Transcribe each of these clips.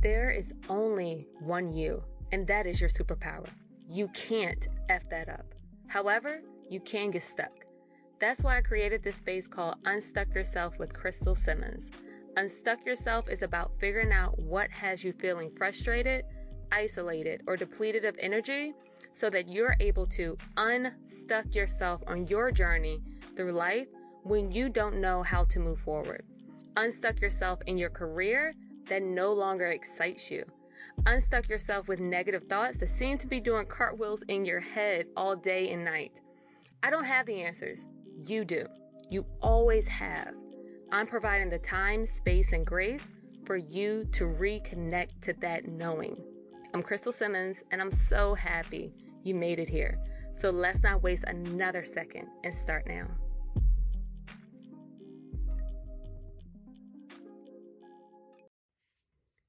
There is only one you, and that is your superpower. You can't F that up. However, you can get stuck. That's why I created this space called Unstuck Yourself with Crystal Simmons. Unstuck Yourself is about figuring out what has you feeling frustrated, isolated, or depleted of energy so that you're able to unstuck yourself on your journey through life when you don't know how to move forward. Unstuck yourself in your career that no longer excites you. Unstuck yourself with negative thoughts that seem to be doing cartwheels in your head all day and night. I don't have the answers. You do. You always have. I'm providing the time, space, and grace for you to reconnect to that knowing. I'm Crystal Simmons, and I'm so happy you made it here. So let's not waste another second and start now.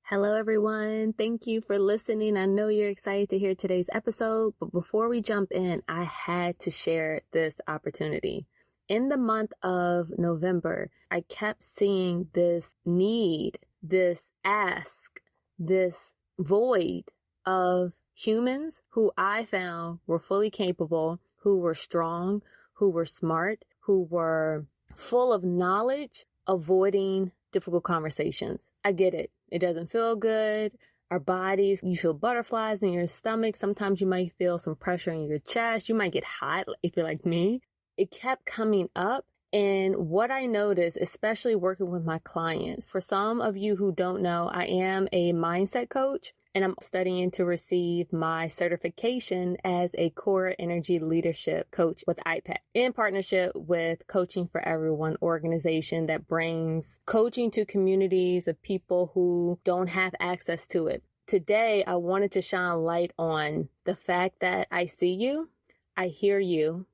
Hello, everyone. Thank you for listening. I know you're excited to hear today's episode, but before we jump in, I had to share this opportunity. In the month of November, I kept seeing this need, this ask, this void of humans who I found were fully capable, who were strong, who were smart, who were full of knowledge, avoiding difficult conversations. I get it. It doesn't feel good. Our bodies, you feel butterflies in your stomach. Sometimes you might feel some pressure in your chest. You might get hot if you're like me. It kept coming up. And what I noticed, especially working with my clients, for some of you who don't know, I am a mindset coach and I'm studying to receive my certification as a core energy leadership coach with IPAC in partnership with Coaching for Everyone organization that brings coaching to communities of people who don't have access to it. Today, I wanted to shine light on the fact that I see you, I hear you,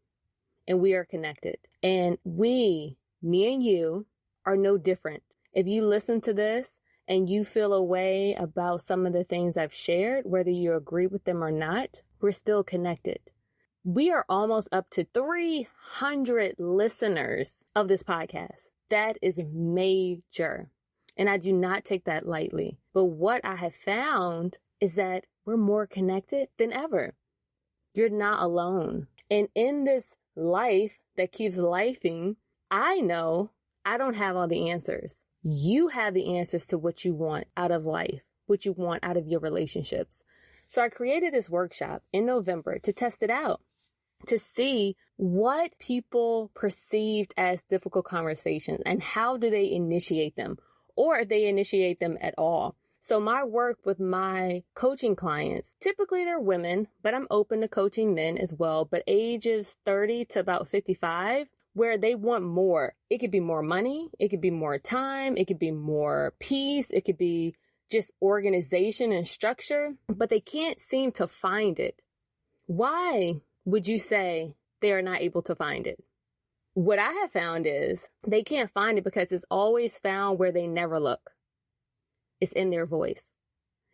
and we are connected. And me and you are no different. If you listen to this and you feel a way about some of the things I've shared, whether you agree with them or not, we're still connected. We are almost up to 300 listeners of this podcast. That is major. And I do not take that lightly. But what I have found is that we're more connected than ever. You're not alone. And in this life that keeps lifing, I know I don't have all the answers. You have the answers to what you want out of life, what you want out of your relationships. So I created this workshop in November to test it out, to see what people perceived as difficult conversations and how do they initiate them, or if they initiate them at all. So my work with my coaching clients, typically they're women, but I'm open to coaching men as well, but ages 30 to about 55, where they want more. It could be more money. It could be more time. It could be more peace. It could be just organization and structure, but they can't seem to find it. Why would you say they are not able to find it? What I have found is they can't find it because it's always found where they never look. It's in their voice.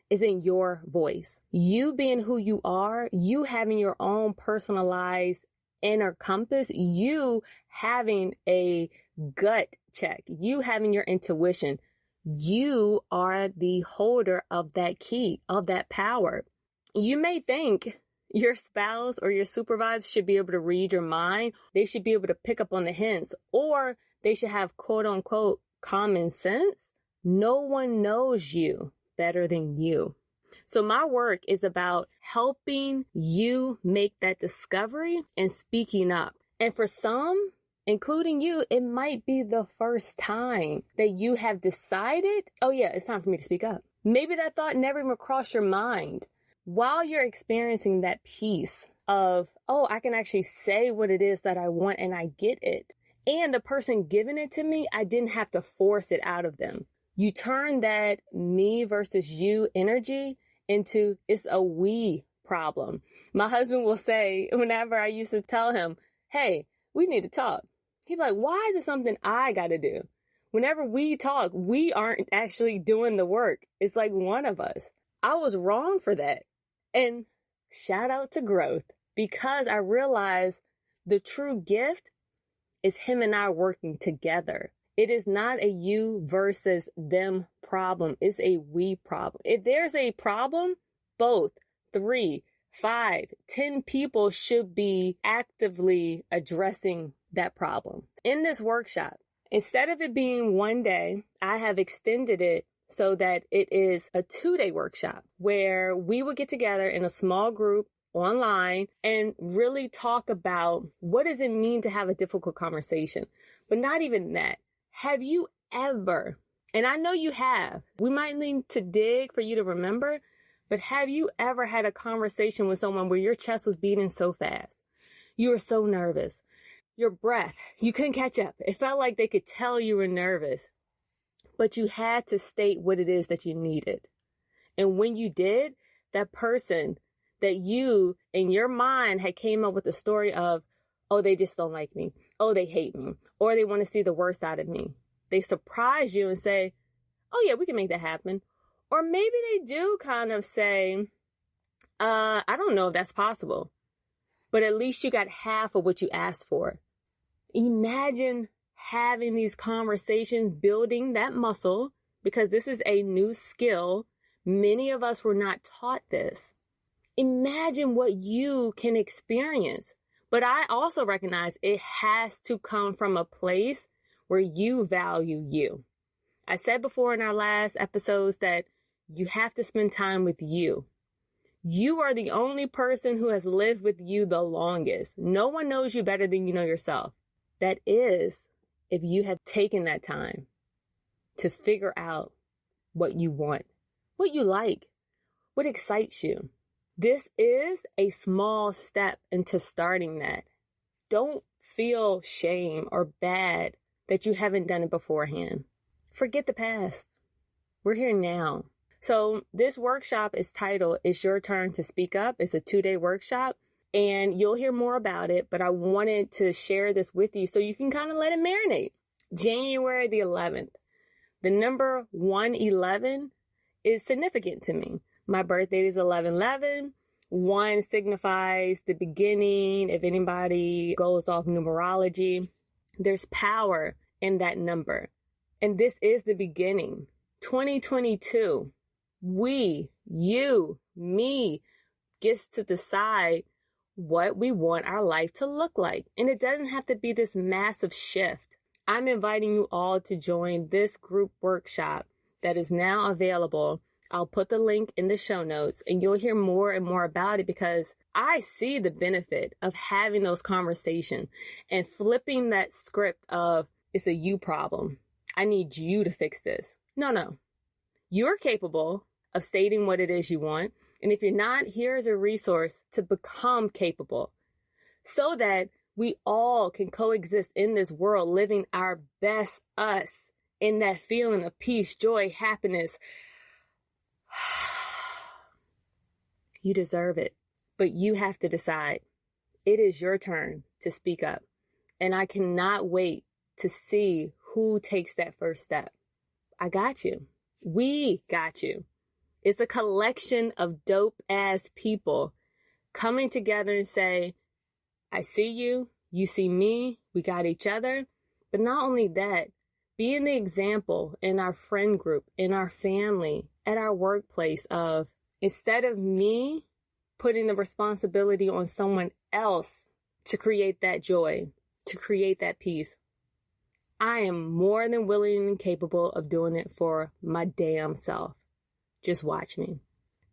It's in your voice. You being who you are, you having your own personalized inner compass, you having a gut check, you having your intuition. You are the holder of that key, of that power. You may think your spouse or your supervisor should be able to read your mind. They should be able to pick up on the hints, or they should have quote unquote common sense. No one knows you better than you. So my work is about helping you make that discovery and speaking up. And for some, including you, it might be the first time that you have decided, oh yeah, it's time for me to speak up. Maybe that thought never even crossed your mind. While you're experiencing that piece of, oh, I can actually say what it is that I want and I get it. And the person giving it to me, I didn't have to force it out of them. You turn that me versus you energy into it's a we problem. My husband will say, whenever I used to tell him, hey, we need to talk. He'd be like, why is it something I got to do? Whenever we talk, we aren't actually doing the work. It's like one of us. I was wrong for that. And shout out to growth, because I realized the true gift is him and I working together. It is not a you versus them problem. It's a we problem. If there's a problem, both 3, 5, 10 people should be actively addressing that problem. In this workshop, instead of it being one day, I have extended it so that it is a 2-day workshop where we would get together in a small group online and really talk about what does it mean to have a difficult conversation. But not even that. Have you ever, and I know you have, we might need to dig for you to remember, but have you ever had a conversation with someone where your chest was beating so fast? You were so nervous. Your breath, you couldn't catch up. It felt like they could tell you were nervous, but you had to state what it is that you needed. And when you did, that person that you in your mind had came up with the story of, oh, they just don't like me. Oh, they hate me. Or they want to see the worst out of me. They surprise you and say, oh yeah, we can make that happen. Or maybe they do kind of say, I don't know if that's possible, but at least you got half of what you asked for. Imagine having these conversations, building that muscle, because this is a new skill. Many of us were not taught this. Imagine what you can experience. But I also recognize it has to come from a place where you value you. I said before in our last episodes that you have to spend time with you. You are the only person who has lived with you the longest. No one knows you better than you know yourself. That is, if you have taken that time to figure out what you want, what you like, what excites you. This is a small step into starting that. Don't feel shame or bad that you haven't done it beforehand. Forget the past. We're here now. So this workshop is titled, It's Your Turn to Speak Up. It's a 2-day workshop and you'll hear more about it, but I wanted to share this with you so you can kind of let it marinate. January the 11th. The number 111 is significant to me. My birthday is 11/11. 1 signifies the beginning. If anybody goes off numerology, there's power in that number. And this is the beginning. 2022. We, you, me, gets to decide what we want our life to look like. And it doesn't have to be this massive shift. I'm inviting you all to join this group workshop that is now available. I'll put the link in the show notes and you'll hear more and more about it because I see the benefit of having those conversations and flipping that script of it's a you problem. I need you to fix this. No. You're capable of stating what it is you want. And if you're not, here's a resource to become capable so that we all can coexist in this world, living our best us in that feeling of peace, joy, happiness. You deserve it, but you have to decide. It is your turn to speak up. And I cannot wait to see who takes that first step. I got you. We got you. It's a collection of dope ass people coming together and say, I see you, you see me, we got each other. But not only that, being the example in our friend group, in our family, at our workplace of instead of me putting the responsibility on someone else to create that joy, to create that peace, I am more than willing and capable of doing it for my damn self. Just watch me.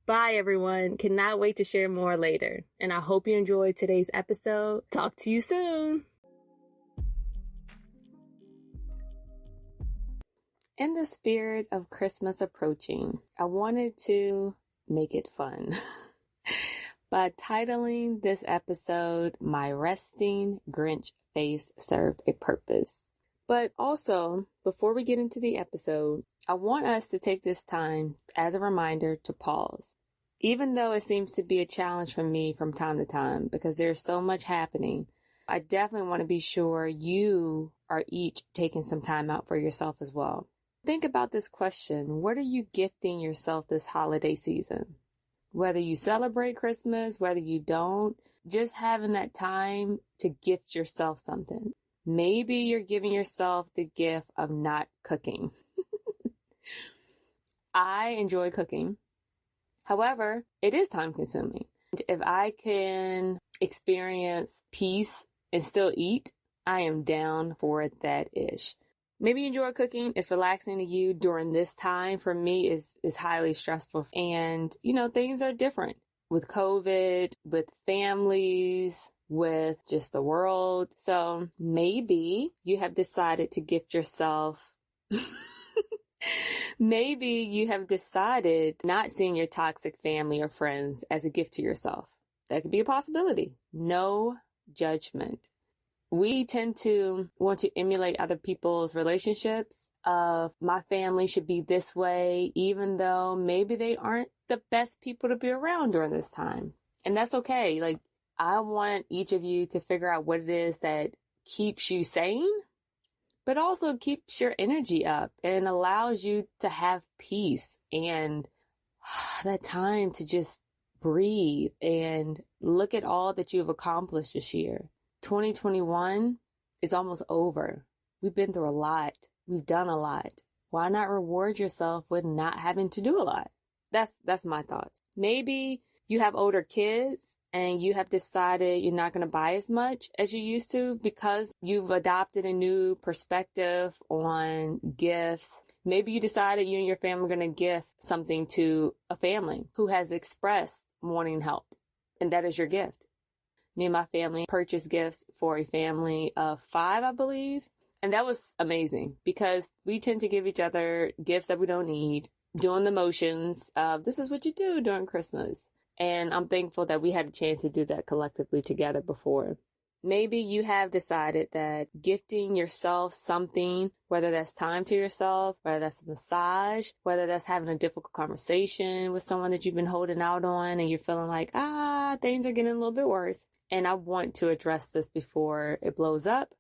Bye, everyone. Cannot wait to share more later. And I hope you enjoyed today's episode. Talk to you soon. In the spirit of Christmas approaching, I wanted to make it fun by titling this episode, My Resting Grinch Face Served a Purpose. But also, before we get into the episode, I want us to take this time as a reminder to pause. Even though it seems to be a challenge for me from time to time because there's so much happening, I definitely want to be sure you are each taking some time out for yourself as well. Think about this question. What are you gifting yourself this holiday season? Whether you celebrate Christmas, whether you don't, just having that time to gift yourself something. Maybe you're giving yourself the gift of not cooking. I enjoy cooking. However, it is time consuming. If I can experience peace and still eat, I am down for that ish. Maybe you enjoy cooking. It's relaxing to you during this time. For me, is highly stressful. And, things are different with COVID, with families, with just the world. So maybe you have decided to gift yourself. Maybe you have decided not seeing your toxic family or friends as a gift to yourself. That could be a possibility. No judgment. We tend to want to emulate other people's relationships of my family should be this way, even though maybe they aren't the best people to be around during this time. And that's okay. Like, I want each of you to figure out what it is that keeps you sane, but also keeps your energy up and allows you to have peace and that time to just breathe and look at all that you've accomplished this year. 2021 is almost over. We've been through a lot. We've done a lot. Why not reward yourself with not having to do a lot? That's my thoughts. Maybe you have older kids and you have decided you're not going to buy as much as you used to because you've adopted a new perspective on gifts. Maybe you decided you and your family are going to gift something to a family who has expressed wanting help, and that is your gift. Me and my family purchased gifts for a family of 5, I believe. And that was amazing because we tend to give each other gifts that we don't need, doing the motions of this is what you do during Christmas. And I'm thankful that we had a chance to do that collectively together before. Maybe you have decided that gifting yourself something, whether that's time to yourself, whether that's a massage, whether that's having a difficult conversation with someone that you've been holding out on and you're feeling like, things are getting a little bit worse. And I want to address this before it blows up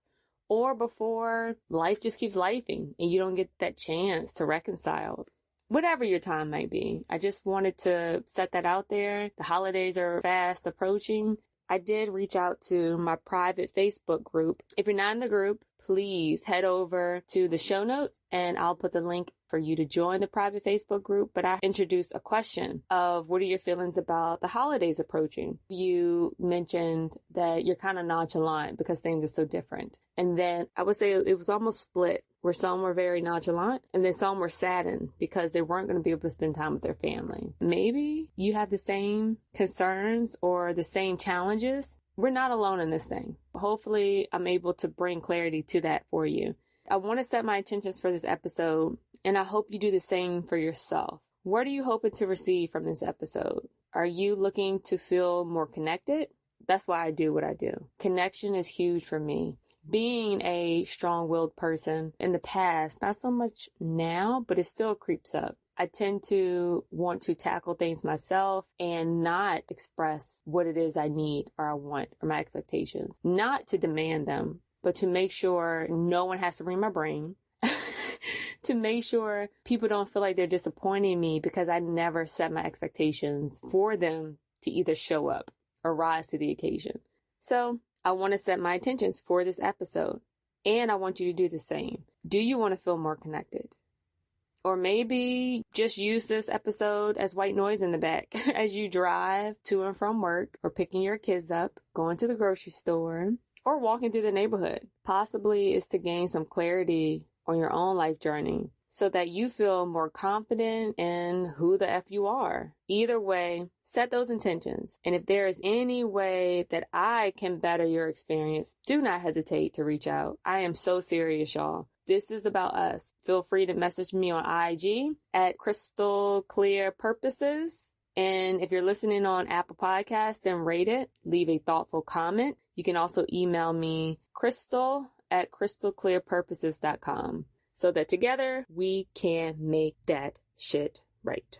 or before life just keeps lifing and you don't get that chance to reconcile. Whatever your time might be. I just wanted to set that out there. The holidays are fast approaching. I did reach out to my private Facebook group. If you're not in the group, please head over to the show notes and I'll put the link for you to join the private Facebook group. But I introduced a question of what are your feelings about the holidays approaching? You mentioned that you're kind of nonchalant because things are so different. And then I would say it was almost split where some were very nonchalant and then some were saddened because they weren't going to be able to spend time with their family. Maybe you have the same concerns or the same challenges. We're not alone in this thing. Hopefully, I'm able to bring clarity to that for you. I want to set my intentions for this episode, and I hope you do the same for yourself. What are you hoping to receive from this episode? Are you looking to feel more connected? That's why I do what I do. Connection is huge for me. Being a strong-willed person in the past, not so much now, but it still creeps up. I tend to want to tackle things myself and not express what it is I need or I want or my expectations. Not to demand them, but to make sure no one has to read my brain. To make sure people don't feel like they're disappointing me because I never set my expectations for them to either show up or rise to the occasion. So I want to set my intentions for this episode, and I want you to do the same. Do you want to feel more connected? Or maybe just use this episode as white noise in the back as you drive to and from work or picking your kids up, going to the grocery store, or walking through the neighborhood. Possibly it's to gain some clarity on your own life journey so that you feel more confident in who the F you are. Either way, set those intentions. And if there is any way that I can better your experience, do not hesitate to reach out. I am so serious, y'all. This is about us. Feel free to message me on IG at Crystal Clear Purposes. And if you're listening on Apple Podcasts, then rate it. Leave a thoughtful comment. You can also email me crystal@crystalclearpurposes.com so that together we can make that shit right.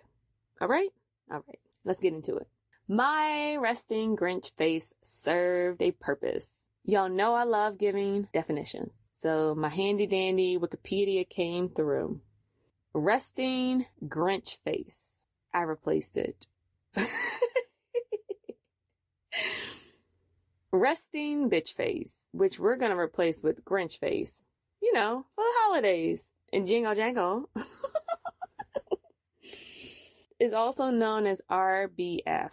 All right? All right. Let's get into it. My resting Grinch face served a purpose. Y'all know I love giving definitions. So my handy dandy Wikipedia came through. Resting Grinch face. I replaced it. resting bitch face, which we're going to replace with Grinch face, for the holidays. And Jingle Jangle is also known as RBF.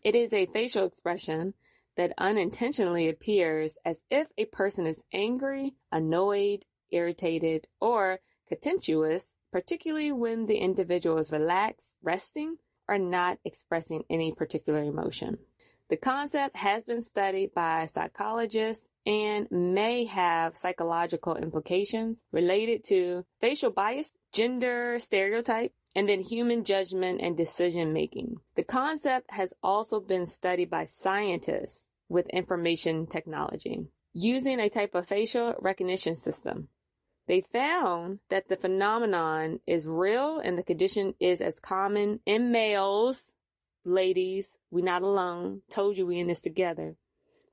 It is a facial expression that unintentionally appears as if a person is angry, annoyed, irritated, or contemptuous, particularly when the individual is relaxed, resting, or not expressing any particular emotion. The concept has been studied by psychologists and may have psychological implications related to facial bias, gender stereotype, and then human judgment and decision making. The concept has also been studied by scientists with information technology using a type of facial recognition system. They found that the phenomenon is real and the condition is as common in males. Ladies, we're not alone. Told you we in this together.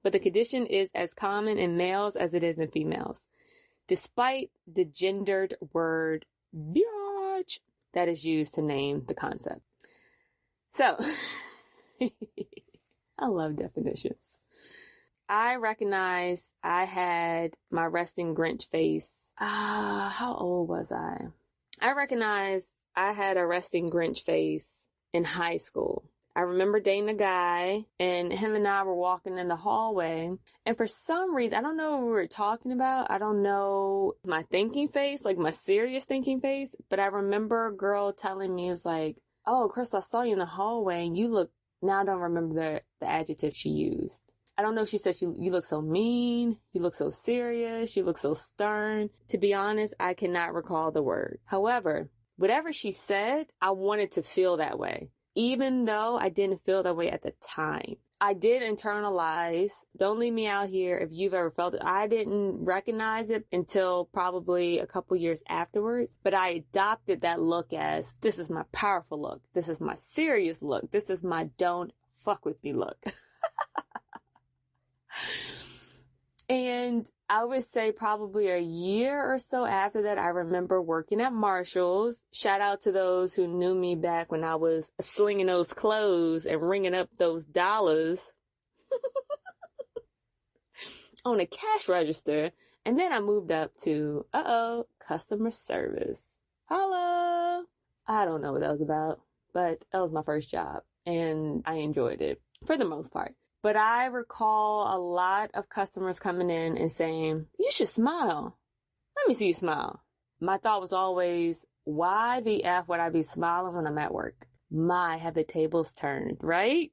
But the condition is as common in males as it is in females, despite the gendered word biatch that is used to name the concept. So, I love definitions. I recognize I had my resting Grinch face. How old was I? I recognize I had a resting Grinch face in high school. I remember dating a guy, and him and I were walking in the hallway, and for some reason, I don't know what we were talking about. I don't know my thinking face, like my serious thinking face, but I remember a girl telling me, it was like, oh, Chris, I saw you in the hallway, and you look, now I don't remember the adjective she used. I don't know if she said you look so mean, you look so serious, you look so stern. To be honest, I cannot recall the word. However, whatever she said, I wanted to feel that way. Even though I didn't feel that way at the time. I did internalize, don't leave me out here if you've ever felt it. I didn't recognize it until probably a couple years afterwards, but I adopted that look as, this is my powerful look. This is my serious look. This is my don't fuck with me look. And I would say probably a year or so after that, I remember working at Marshall's. Shout out to those who knew me back when I was slinging those clothes and ringing up those dollars on a cash register. And then I moved up to, customer service. Hello. I don't know what that was about, but that was my first job and I enjoyed it for the most part. But I recall a lot of customers coming in and saying, you should smile. Let me see you smile. My thought was always, why the F would I be smiling when I'm at work? Have the tables turned, right?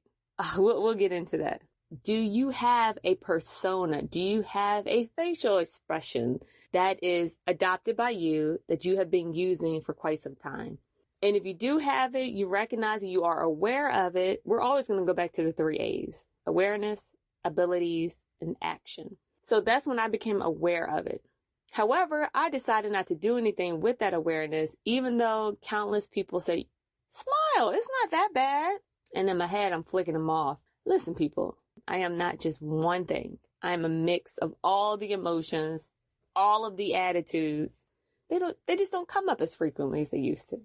We'll get into that. Do you have a persona? Do you have a facial expression that is adopted by you that you have been using for quite some time? And if you do have it, you recognize it, you are aware of it, we're always going to go back to the 3 A's. Awareness, abilities, and action. So that's when I became aware of it. However, I decided not to do anything with that awareness, even though countless people say, smile, it's not that bad. And in my head, I'm flicking them off. Listen, people, I am not just one thing. I am a mix of all the emotions, all of the attitudes. They just don't come up as frequently as they used to.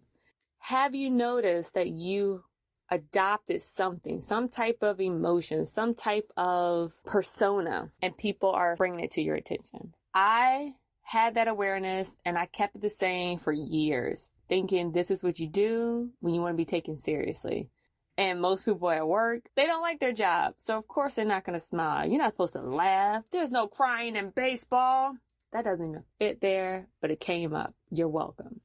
Have you noticed that you adopted something, some type of emotion, some type of persona, and people are bringing it to your attention? I had that awareness and I kept it the same for years, thinking this is what you do when you want to be taken seriously. And most people at work, they don't like their job. So of course they're not going to smile. You're not supposed to laugh. There's no crying in baseball. That doesn't even fit there, but it came up. You're welcome.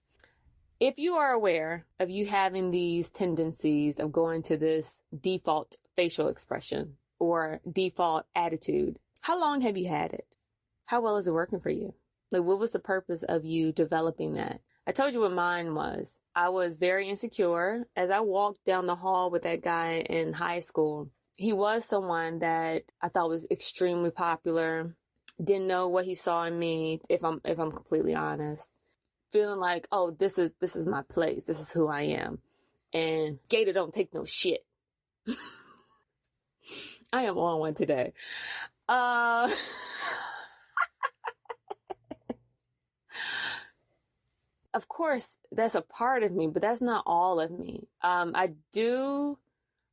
If you are aware of you having these tendencies of going to this default facial expression or default attitude, how long have you had it? How well is it working for you? Like, what was the purpose of you developing that? I told you what mine was. I was very insecure. As I walked down the hall with that guy in high school, he was someone that I thought was extremely popular. Didn't know what he saw in me, if I'm completely honest. Feeling like, oh, this is my place. This is who I am. And Gator don't take no shit. I am on one today. Of course, that's a part of me, but that's not all of me. I do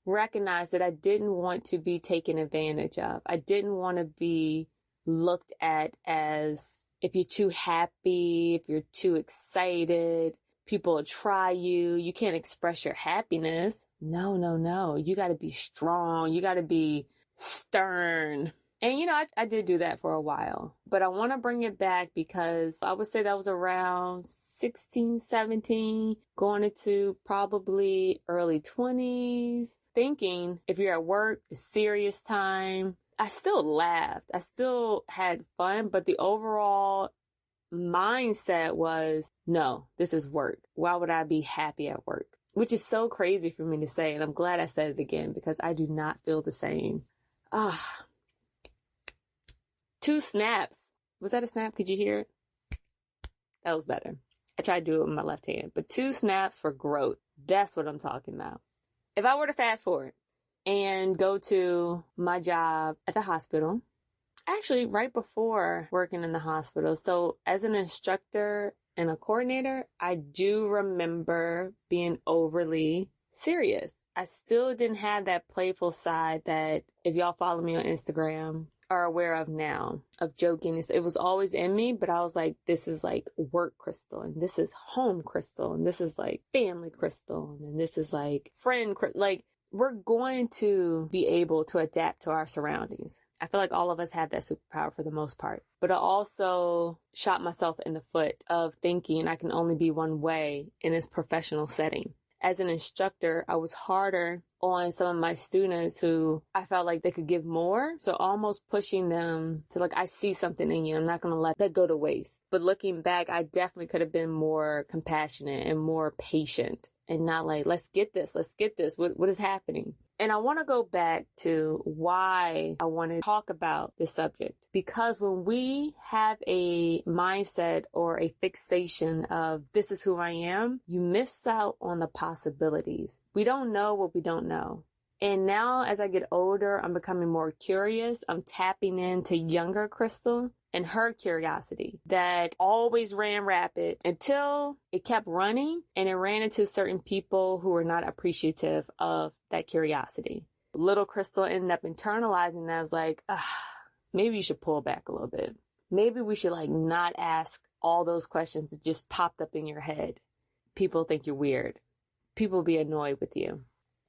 recognized that I didn't want to be taken advantage of. I didn't want to be looked at as if you're too happy, if you're too excited, people will try you. You can't express your happiness. No. You got to be strong. You got to be stern. And, I did do that for a while, but I want to bring it back because I would say that was around 16, 17, going into probably early 20s, thinking if you're at work, it's serious time. I still laughed. I still had fun, but the overall mindset was, no, this is work. Why would I be happy at work? Which is so crazy for me to say. And I'm glad I said it again because I do not feel the same. 2 snaps. Was that a snap? Could you hear it? That was better. I tried to do it with my left hand, but 2 snaps for growth. That's what I'm talking about. If I were to fast forward and go to my job at the hospital, actually right before working in the hospital. So as an instructor and a coordinator, I do remember being overly serious. I still didn't have that playful side that if y'all follow me on Instagram are aware of now, of joking. It was always in me, but I was like, this is like work Crystal, and this is home Crystal, and this is like family Crystal, and then this is like friend Crystal. Like, we're going to be able to adapt to our surroundings. I feel like all of us have that superpower for the most part. But I also shot myself in the foot of thinking I can only be one way in this professional setting. As an instructor, I was harder on some of my students who I felt like they could give more. So almost pushing them to like, I see something in you. I'm not going to let that go to waste. But looking back, I definitely could have been more compassionate and more patient and not like, let's get this. What is happening? And I want to go back to why I want to talk about this subject. Because when we have a mindset or a fixation of this is who I am, you miss out on the possibilities. We don't know what we don't know. And now as I get older, I'm becoming more curious. I'm tapping into younger Crystal and her curiosity that always ran rapid until it kept running, and it ran into certain people who were not appreciative of that curiosity. Little Crystal ended up internalizing that. I was like, maybe you should pull back a little bit. Maybe we should like not ask all those questions that just popped up in your head. People think you're weird. People be annoyed with you.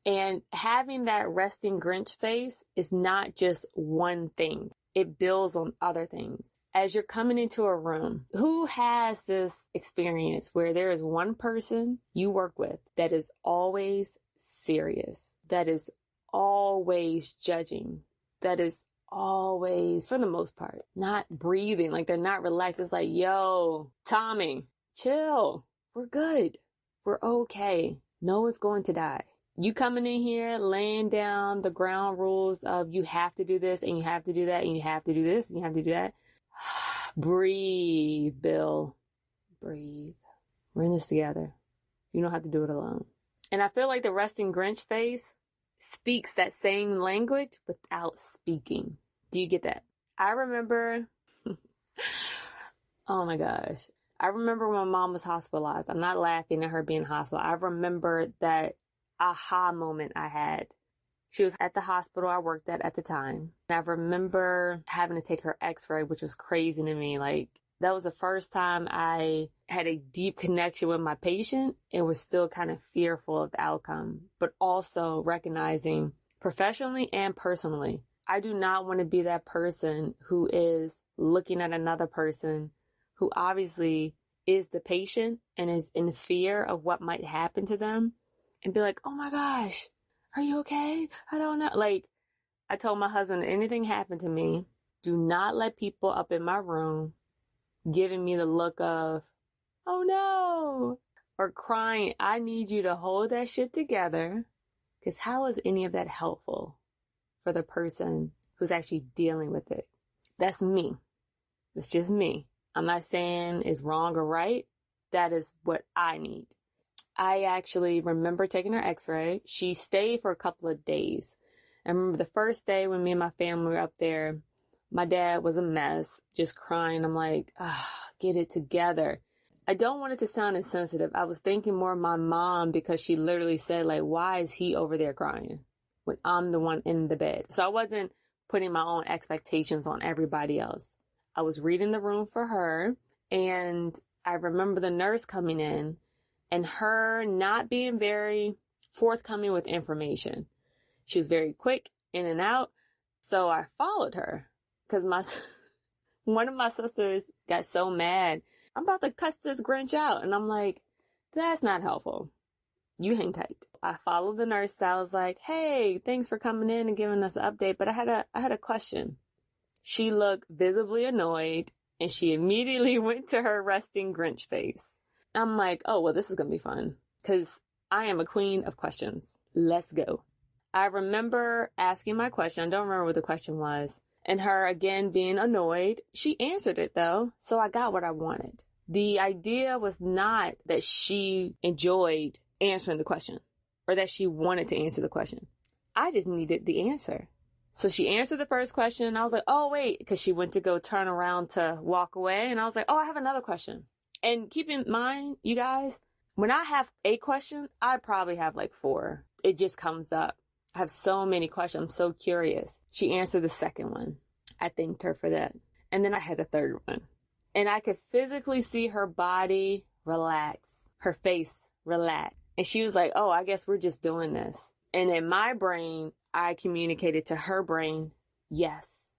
And having that resting Grinch face is not just one thing. It builds on other things. As you're coming into a room, who has this experience where there is one person you work with that is always serious, that is always judging, that is always, for the most part, not breathing, like they're not relaxed. It's like, yo, Tommy, chill. We're good. We're okay. No one's going to die. You coming in here laying down the ground rules of you have to do this and you have to do that and you have to do this and you have to do that. Breathe, Bill. Breathe. We're in this together. You don't have to do it alone. And I feel like the resting Grinch face speaks that same language without speaking. Do you get that? I remember, oh my gosh. I remember when my mom was hospitalized. I'm not laughing at her being hospitalized. I remember that aha moment I had. She was at the hospital I worked at the time. And I remember having to take her x-ray, which was crazy to me. Like, that was the first time I had a deep connection with my patient and was still kind of fearful of the outcome, but also recognizing professionally and personally, I do not want to be that person who is looking at another person who obviously is the patient and is in fear of what might happen to them and be like, oh my gosh, are you okay? I don't know. Like, I told my husband, anything happened to me, do not let people up in my room giving me the look of, oh no, or crying. I need you to hold that shit together, because how is any of that helpful for the person who's actually dealing with it? That's me. It's just me. I'm not saying it's wrong or right. That is what I need. I actually remember taking her x-ray. She stayed for a couple of days. I remember the first day when me and my family were up there, my dad was a mess, just crying. I'm like, get it together. I don't want it to sound insensitive. I was thinking more of my mom, because she literally said, like, why is he over there crying? when I'm the one in the bed. So I wasn't putting my own expectations on everybody else. I was reading the room for her, and I remember the nurse coming in and her not being very forthcoming with information. She was very quick in and out. So I followed her because one of my sisters got so mad. I'm about to cuss this Grinch out. And I'm like, that's not helpful. You hang tight. I followed the nurse. I was like, hey, thanks for coming in and giving us an update. But I had a question. She looked visibly annoyed and she immediately went to her resting Grinch face. I'm like, oh, well, this is going to be fun because I am a queen of questions. Let's go. I remember asking my question. I don't remember what the question was. And her again being annoyed. She answered it though. So I got what I wanted. The idea was not that she enjoyed answering the question or that she wanted to answer the question. I just needed the answer. So she answered the first question and I was like, oh, wait, because she went to go turn around to walk away. And I was like, oh, I have another question. And keep in mind, you guys, when I have a question, I probably have like 4. It just comes up. I have so many questions. I'm so curious. She answered the second one. I thanked her for that. And then I had a third one. And I could physically see her body relax, her face relax. And she was like, oh, I guess we're just doing this. And in my brain, I communicated to her brain, yes,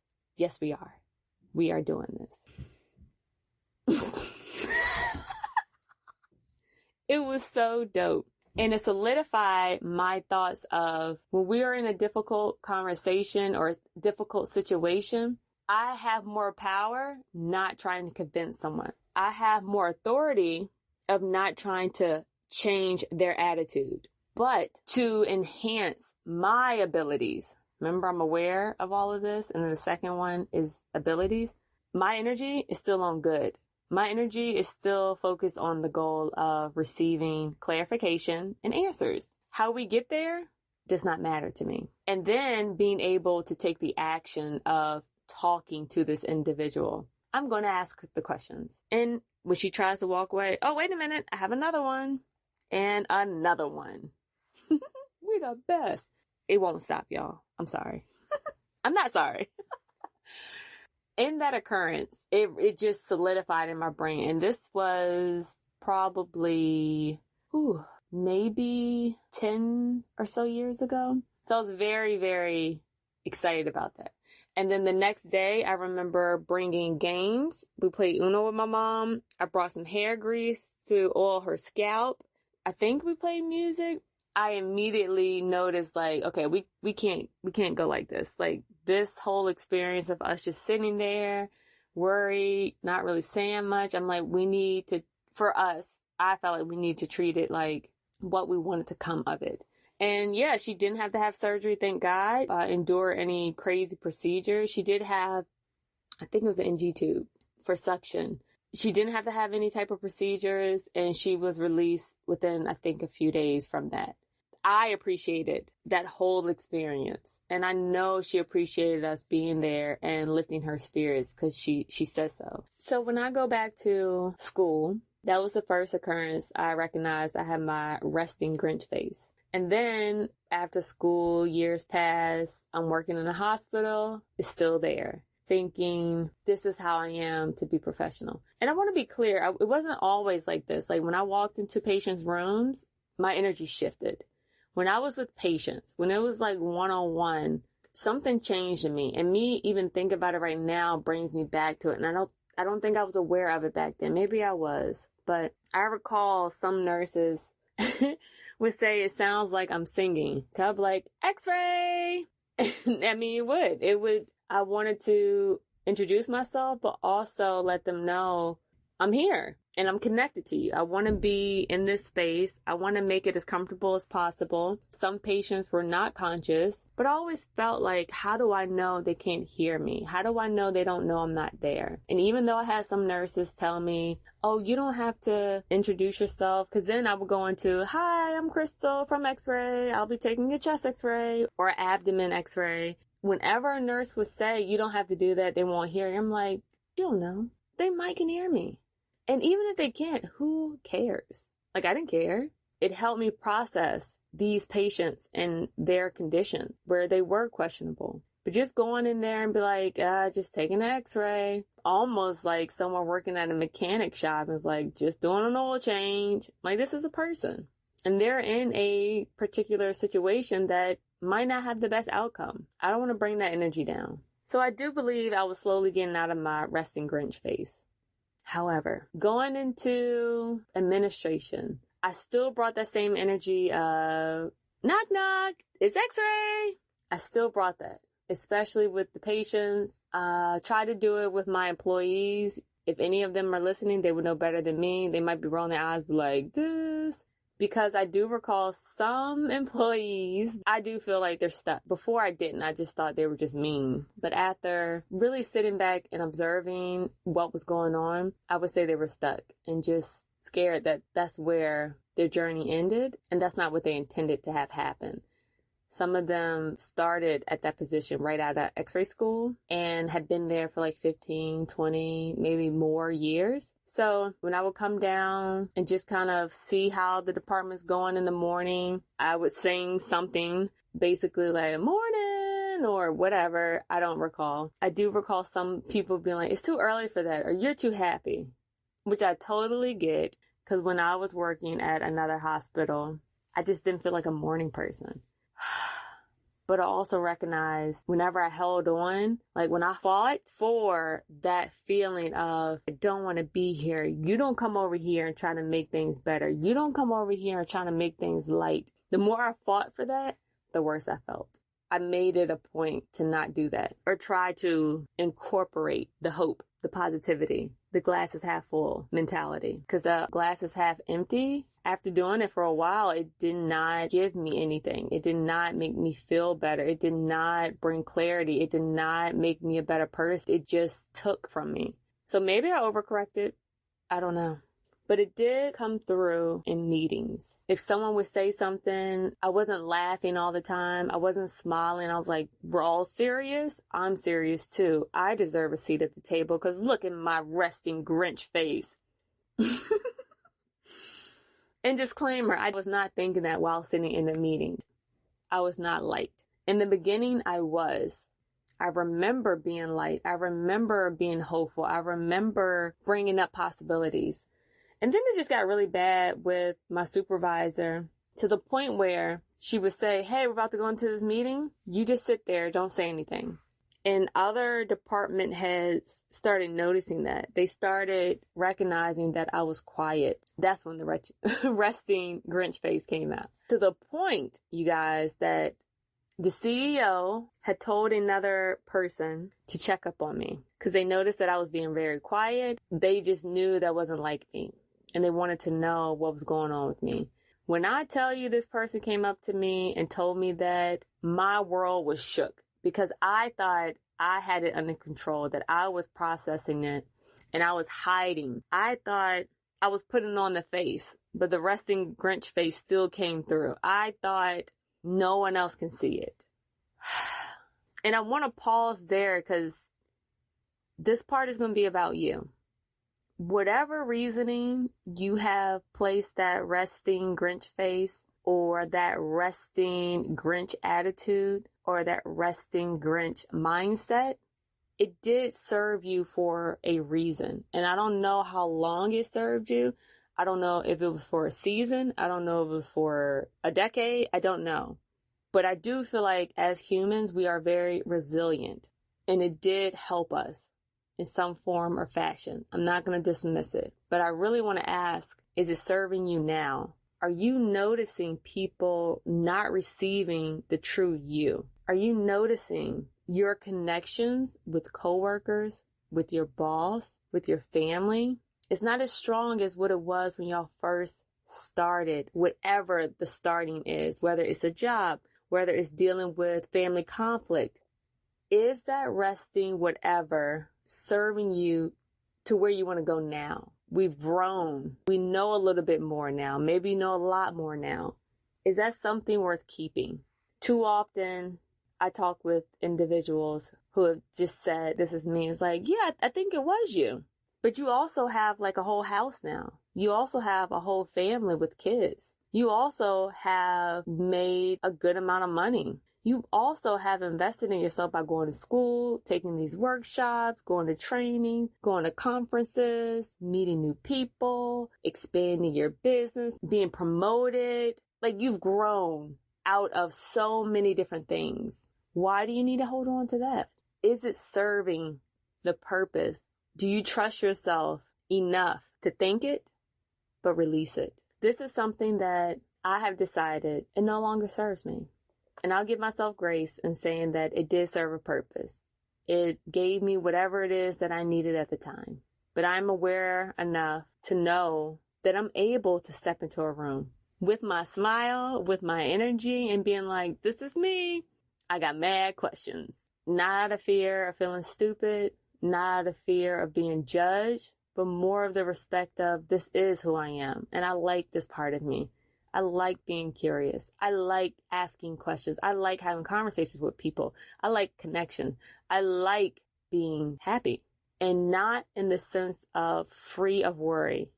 we are. We are doing this. It was so dope. And it solidified my thoughts of when we are in a difficult conversation or difficult situation, I have more power not trying to convince someone. I have more authority of not trying to change their attitude, but to enhance my abilities. Remember, I'm aware of all of this. And then the second one is abilities. My energy is still on good. My energy is still focused on the goal of receiving clarification and answers. How we get there does not matter to me. And then being able to take the action of talking to this individual. I'm going to ask the questions. And when she tries to walk away, oh, wait a minute, I have another one and another one. We the best. It won't stop, y'all. I'm sorry. I'm not sorry. In that occurrence, it just solidified in my brain. And this was probably, maybe 10 or so years ago. So I was very, very excited about that. And then the next day, I remember bringing games. We played Uno with my mom. I brought some hair grease to oil her scalp. I think we played music. I immediately noticed like, okay, we can't go like this. Like this whole experience of us just sitting there, worried, not really saying much. I'm like, for us, I felt like we need to treat it like what we wanted to come of it. And yeah, she didn't have to have surgery, thank God, endure any crazy procedure. She did have, I think it was the NG tube for suction. She didn't have to have any type of procedures, and she was released within, I think, a few days from that. I appreciated that whole experience, and I know she appreciated us being there and lifting her spirits because she said so. So when I go back to school, that was the first occurrence I recognized I had my resting Grinch face. And then after school, years pass, I'm working in a hospital, it's still there. Thinking this is how I am to be professional. And I want to be clear, it wasn't always like this. Like when I walked into patients' rooms, my energy shifted. When I was with patients, when it was like one-on-one, something changed in me. And me even think about it right now brings me back to it. And I don't think I was aware of it back then. Maybe I was. But I recall some nurses would say it sounds like I'm singing. I'd be like, X-ray! I mean, it would. I wanted to introduce myself, but also let them know I'm here and I'm connected to you. I want to be in this space. I want to make it as comfortable as possible. Some patients were not conscious, but I always felt like, how do I know they can't hear me? How do I know they don't know I'm not there? And even though I had some nurses tell me, oh, you don't have to introduce yourself, because then I would go into, hi, I'm Crystal from X-ray. I'll be taking a chest X-ray or abdomen X-ray. Whenever a nurse would say, you don't have to do that, they won't hear you. I'm like, you don't know. They might can hear me. And even if they can't, who cares? Like, I didn't care. It helped me process these patients and their conditions where they were questionable. But just going in there and be like, just taking an x-ray, almost like someone working at a mechanic shop is like, just doing an oil change. Like, this is a person. And they're in a particular situation that might not have the best outcome. I don't want to bring that energy down. So I do believe I was slowly getting out of my resting Grinch face. However, going into administration, I still brought that same energy of, knock, knock, it's x-ray. I still brought that, especially with the patients. Try to do it with my employees. If any of them are listening, they would know better than me. They might be rolling their eyes like this. Because I do recall some employees, I do feel like they're stuck. Before I didn't, I just thought they were just mean. But after really sitting back and observing what was going on, I would say they were stuck and just scared that that's where their journey ended. And that's not what they intended to have happen. Some of them started at that position right out of x-ray school and had been there for like 15, 20, maybe more years. So when I would come down and just kind of see how the department's going in the morning, I would sing something basically like morning or whatever. I don't recall. I do recall some people being like, it's too early for that, or you're too happy, which I totally get, because when I was working at another hospital, I just didn't feel like a morning person. But I also recognized whenever I held on, like when I fought for that feeling of, I don't want to be here. You don't come over here and try to make things better. You don't come over here and try to make things light. The more I fought for that, the worse I felt. I made it a point to not do that or try to incorporate the hope, the positivity, the glass is half full mentality, because the glass is half empty. After doing it for a while, it did not give me anything. It did not make me feel better. It did not bring clarity. It did not make me a better person. It just took from me. So maybe I overcorrected. I don't know. But it did come through in meetings. If someone would say something, I wasn't laughing all the time. I wasn't smiling. I was like, we're all serious? I'm serious too. I deserve a seat at the table because look at my resting Grinch face. And disclaimer, I was not thinking that while sitting in the meeting. I was not liked. In the beginning, I was. I remember being liked. I remember being hopeful. I remember bringing up possibilities. And then it just got really bad with my supervisor to the point where she would say, hey, we're about to go into this meeting. You just sit there. Don't say anything. And other department heads started noticing that. They started recognizing that I was quiet. That's when the resting Grinch face came out. To the point, you guys, that the CEO had told another person to check up on me because they noticed that I was being very quiet. They just knew that wasn't like me. And they wanted to know what was going on with me. When I tell you this person came up to me and told me that, my world was shook. Because I thought I had it under control, that I was processing it and I was hiding. I thought I was putting on the face, but the resting Grinch face still came through. I thought no one else can see it. And I want to pause there because this part is going to be about you. Whatever reasoning you have placed that resting Grinch face or that resting Grinch attitude, or that resting Grinch mindset, it did serve you for a reason. And I don't know how long it served you. I don't know if it was for a season. I don't know if it was for a decade. I don't know. But I do feel like as humans, we are very resilient. And it did help us in some form or fashion. I'm not going to dismiss it. But I really want to ask, is it serving you now? Are you noticing people not receiving the true you? Are you noticing your connections with coworkers, with your boss, with your family? It's not as strong as what it was when y'all first started, whatever the starting is, whether it's a job, whether it's dealing with family conflict. Is that resting whatever serving you to where you want to go now? We've grown. We know a little bit more now. Maybe know a lot more now. Is that something worth keeping? Too often, I talk with individuals who have just said, this is me. It's like, yeah, I think it was you. But you also have like a whole house now. You also have a whole family with kids. You also have made a good amount of money. You also have invested in yourself by going to school, taking these workshops, going to training, going to conferences, meeting new people, expanding your business, being promoted. Like, you've grown out of so many different things. Why do you need to hold on to that? Is it serving the purpose? Do you trust yourself enough to think it, but release it? This is something that I have decided it no longer serves me. And I'll give myself grace in saying that it did serve a purpose. It gave me whatever it is that I needed at the time. But I'm aware enough to know that I'm able to step into a room with my smile, with my energy, and being like, this is me. I got mad questions. Not out of fear of feeling stupid, not out of fear of being judged, but more of the respect of, this is who I am. And I like this part of me. I like being curious. I like asking questions. I like having conversations with people. I like connection. I like being happy, and not in the sense of free of worry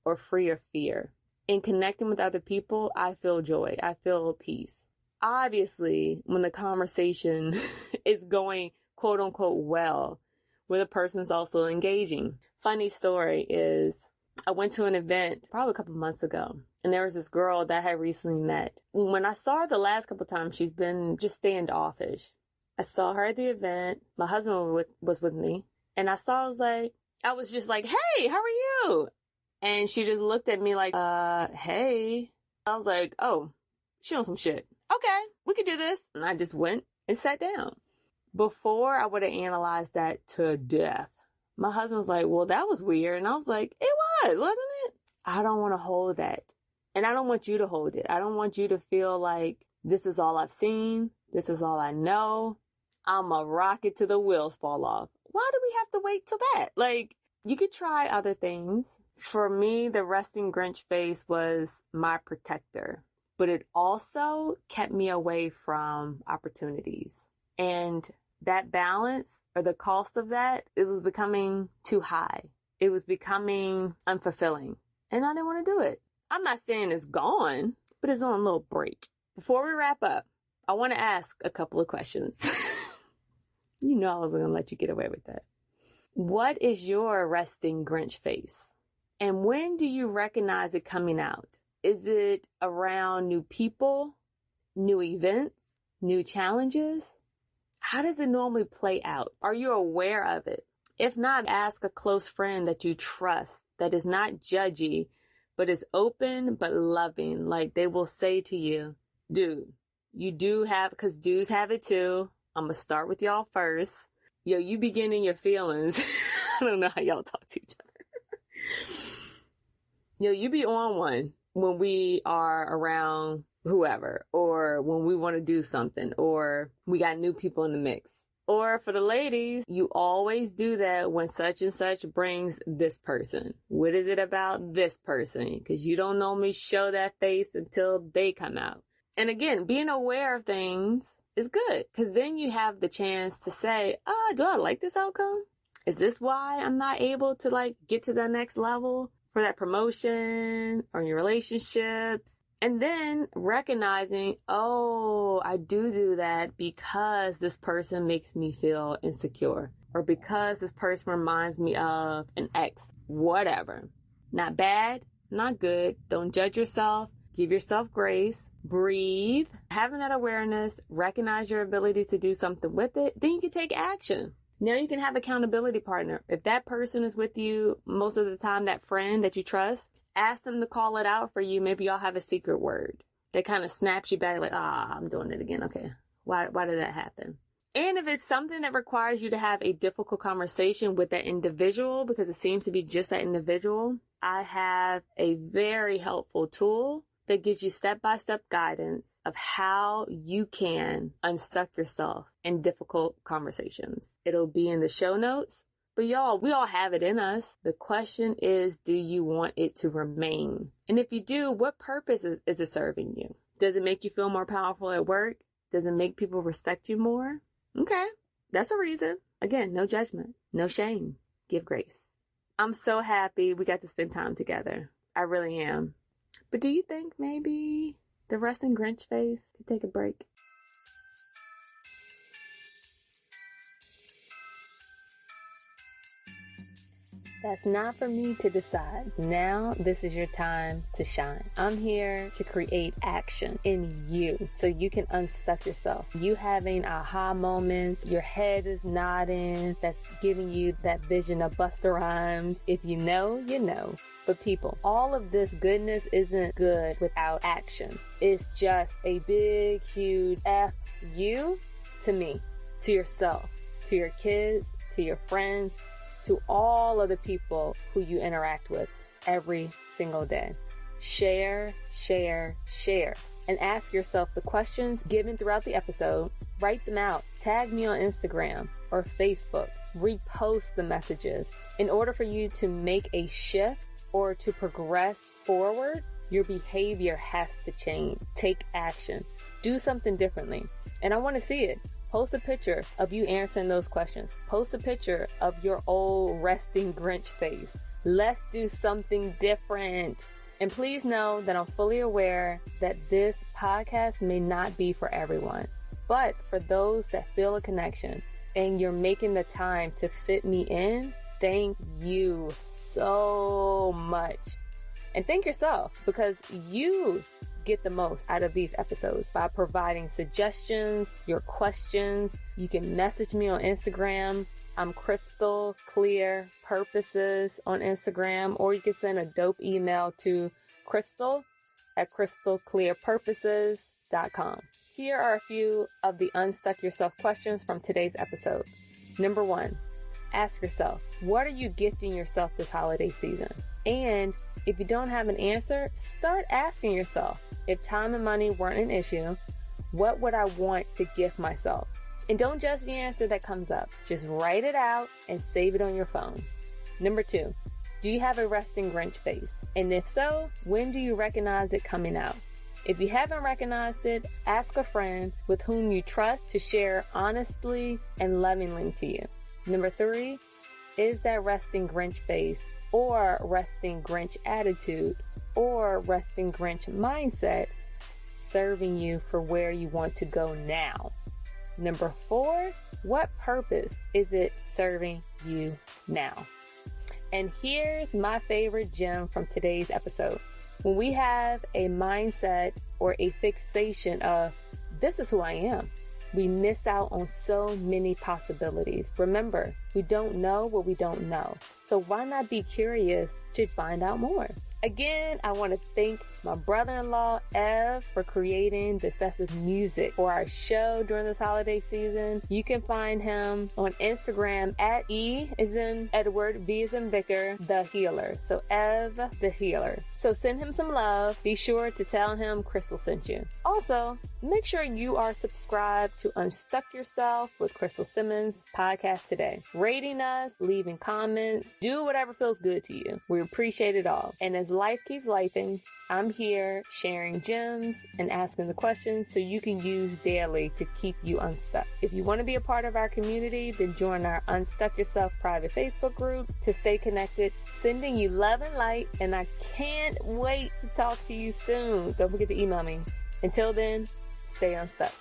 or free of fear. In connecting with other people, I feel joy. I feel peace. Obviously, when the conversation is going quote unquote well, where the person's also engaging. Funny story is, I went to an event probably a couple months ago, and there was this girl that I had recently met. When I saw her the last couple times, she's been just standoffish. I saw her at the event. My husband was with me, and I was just like, hey, how are you? And she just looked at me like, hey. I was like, oh, she on some shit. Okay, we could do this. And I just went and sat down. Before I would have analyzed that to death, my husband was like, well, that was weird. And I was like, it was, wasn't it? I don't want to hold that. And I don't want you to hold it. I don't want you to feel like this is all I've seen. This is all I know. I'm a rocket till the wheels fall off. Why do we have to wait till that? Like, you could try other things. For me, the resting Grinch face was my protector, but it also kept me away from opportunities. And that balance, or the cost of that, it was becoming too high. It was becoming unfulfilling, and I didn't want to do it. I'm not saying it's gone, but it's on a little break. Before we wrap up, I want to ask a couple of questions. You know I was going to let you get away with that. What is your resting Grinch face? And when do you recognize it coming out? Is it around new people, new events, new challenges? How does it normally play out? Are you aware of it? If not, ask a close friend that you trust, that is not judgy, but is open but loving. Like, they will say to you, dude, you do have, because dudes have it too. I'm going to start with y'all first. Yo, you be getting in your feelings. I don't know how y'all talk to each other. Yo, you be on one when we are around whoever, or when we want to do something, or we got new people in the mix. Or for the ladies, you always do that when such and such brings this person. What is it about this person? Because you don't normally show that face until they come out. And again, being aware of things is good, because then you have the chance to say, do I like this outcome? Is this why I'm not able to get to the next level for that promotion or your relationships? And then recognizing, I do that because this person makes me feel insecure, or because this person reminds me of an ex, whatever. Not bad, not good. Don't judge yourself. Give yourself grace. Breathe. Having that awareness, recognize your ability to do something with it, then you can take action. Now you can have accountability partner. If that person is with you most of the time, that friend that you trust, ask them to call it out for you. Maybe y'all have a secret word that kind of snaps you back like, I'm doing it again. Okay. Why did that happen? And if it's something that requires you to have a difficult conversation with that individual, because it seems to be just that individual, I have a very helpful tool that gives you step-by-step guidance of how you can unstuck yourself in difficult conversations. It'll be in the show notes. But y'all, we all have it in us. The question is, do you want it to remain? And if you do, what purpose is it serving you? Does it make you feel more powerful at work? Does it make people respect you more? Okay, that's a reason. Again, no judgment, no shame. Give grace. I'm so happy we got to spend time together. I really am. But do you think maybe the resting Grinch phase could take a break? That's not for me to decide. Now, this is your time to shine. I'm here to create action in you so you can unstuck yourself. You having aha moments, your head is nodding, that's giving you that vision of Busta Rhymes. If you know, you know. But people, all of this goodness isn't good without action. It's just a big, huge F you to me, to yourself, to your kids, to your friends, to all of the people who you interact with every single day. Share, share, share. And ask yourself the questions given throughout the episode. Write them out. Tag me on Instagram or Facebook. Repost the messages. In order for you to make a shift or to progress forward, your behavior has to change. Take action. Do something differently. And I want to see it. Post a picture of you answering those questions. Post a picture of your old resting Grinch face. Let's do something different. And please know that I'm fully aware that this podcast may not be for everyone. But for those that feel a connection and you're making the time to fit me in, thank you so much. And thank yourself, because you get the most out of these episodes by providing suggestions, your questions. You can message me on Instagram. I'm Crystal Clear Purposes on Instagram, or you can send a dope email to crystal@crystalclearpurposes.com. Here are a few of the Unstuck Yourself questions from today's episode. Number 1, ask yourself, what are you gifting yourself this holiday season? And if you don't have an answer, start asking yourself, if time and money weren't an issue, what would I want to gift myself? And don't judge the answer that comes up. Just write it out and save it on your phone. Number 2, do you have a resting Grinch face? And if so, when do you recognize it coming out? If you haven't recognized it, ask a friend with whom you trust to share honestly and lovingly to you. Number 3, is that resting Grinch face or resting Grinch attitude or resting Grinch mindset serving you for where you want to go now? Number 4, what purpose is it serving you now? And here's my favorite gem from today's episode. When we have a mindset or a fixation of, this is who I am, we miss out on so many possibilities. Remember, we don't know what we don't know. So why not be curious to find out more? Again, I want to thank my brother-in-law, Ev, for creating this festive music for our show during this holiday season. You can find him on Instagram at E as in Edward, V as in Victor, the Healer. So Ev, the Healer. So send him some love. Be sure to tell him Crystal sent you. Also, make sure you are subscribed to Unstuck Yourself with Crystal Simmons podcast today. Rating us, leaving comments, do whatever feels good to you. We appreciate it all. And as life keeps lifing, I'm here sharing gems and asking the questions so you can use daily to keep you unstuck. If you want to be a part of our community, then join our Unstuck Yourself private Facebook group to stay connected. Sending you love and light, and I can't wait to talk to you soon. Don't forget to email me. Until then, stay unstuck.